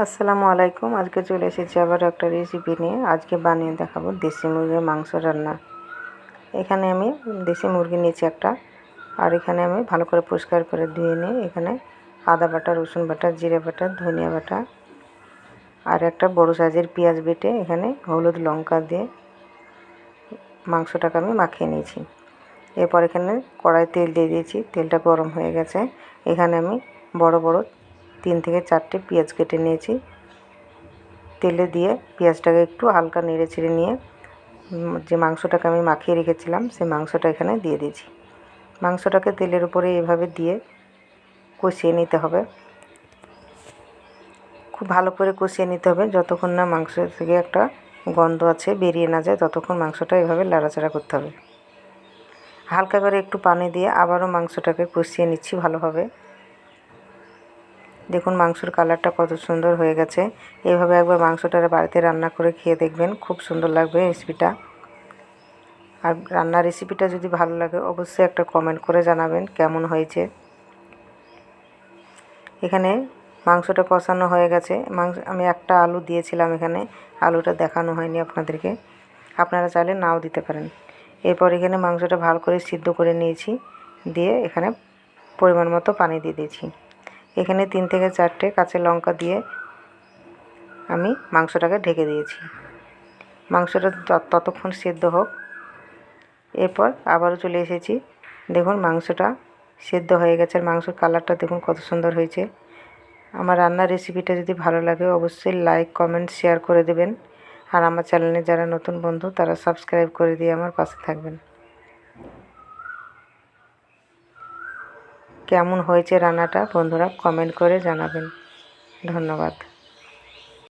আসসালামু আলাইকুম। আজকে চলে এসেছি আবার একটা রেসিপি নিয়ে। আজকে বানিয়ে দেখাবো দেশি মুরগির মাংস রান্না। এখানে আমি দেশি মুরগি নিয়েছি একটা, আর এখানে আমি ভালো করে পরিষ্কার করে ধুয়ে নিয়ে এখানে আদা বাটা, রসুন বাটা, জিরে বাটা, ধনিয়া বাটা আর একটা বড় সাইজের পেঁয়াজ বেটে এখানে হলুদ লঙ্কা দিয়ে মাংসটাকে আমি মাখিয়ে নিয়েছি। এরপর এখানে কড়াই তেল দিয়ে দিয়েছি, তেলটা গরম হয়ে গেছে। এখানে আমি বড় বড় 3 থেকে 4টে পেঁয়াজ কেটে নিয়েছি। তেলে দিয়ে পেঁয়াজটাকে একটু হালকা নেড়ে চেড়ে নিয়ে যে মাংসটাকে আমি মাখিয়ে রেখেছিলাম সেই মাংসটা এখানে দিয়ে দিয়েছি। মাংসটাকে তেলের উপরে এভাবে দিয়ে কষিয়ে নিতে হবে, খুব ভালো করে কষিয়ে নিতে হবে যতক্ষণ না মাংস থেকে একটা গন্ধ আছে বেরিয়ে না যায়, ততক্ষণ মাংসটা এভাবে নাড়াচাড়া করতে হবে। হালকা করে একটু পানি দিয়ে আবারও মাংসটাকে কষিয়ে নিচ্ছি ভালোভাবে। দেখুন মাংসের কালারটা কত সুন্দর হয়ে গেছে। এইভাবে একবার মাংসটা বাড়িতে রান্না করে খেয়ে দেখবেন, খুব সুন্দর লাগবে রেসিপিটা। আর রান্নার রেসিপিটা যদি ভালো লাগে অবশ্যই একটা কমেন্ট করে জানাবেন কেমন হয়েছে। এখানে মাংসটা কষানো হয়ে গেছে। আমি একটা আলু দিয়েছিলাম, এখানে আলুটা দেখানো হয়নি আপনাদেরকে, আপনারা চাইলে নাও দিতে পারেন। এরপর এখানে মাংসটা ভালো করে সিদ্ধ করে নিয়েছি, দিয়ে এখানে পরিমাণ মতো পানি দিয়ে দিয়েছি। এখানে 3 থেকে 4টে কাঁচা লঙ্কা দিয়ে আমি মাংসটাকে ঢেকে দিয়েছি। মাংসটা ততক্ষণ সেদ্ধ হোক। এরপর আবারও চলে এসেছি, দেখুন মাংসটা সেদ্ধ হয়ে গেছে আর মাংসের কালারটা দেখুন কত সুন্দর হয়েছে। আমার রান্নার রেসিপিটা যদি ভালো লাগে অবশ্যই লাইক, কমেন্ট, শেয়ার করে দেবেন। আর আমার চ্যানেলে যারা নতুন বন্ধু তারা সাবস্ক্রাইব করে দিয়ে আমার পাশে থাকবেন। কেমন হয়েছে রান্নাটা বন্ধুরা কমেন্ট করে জানাবেন। ধন্যবাদ।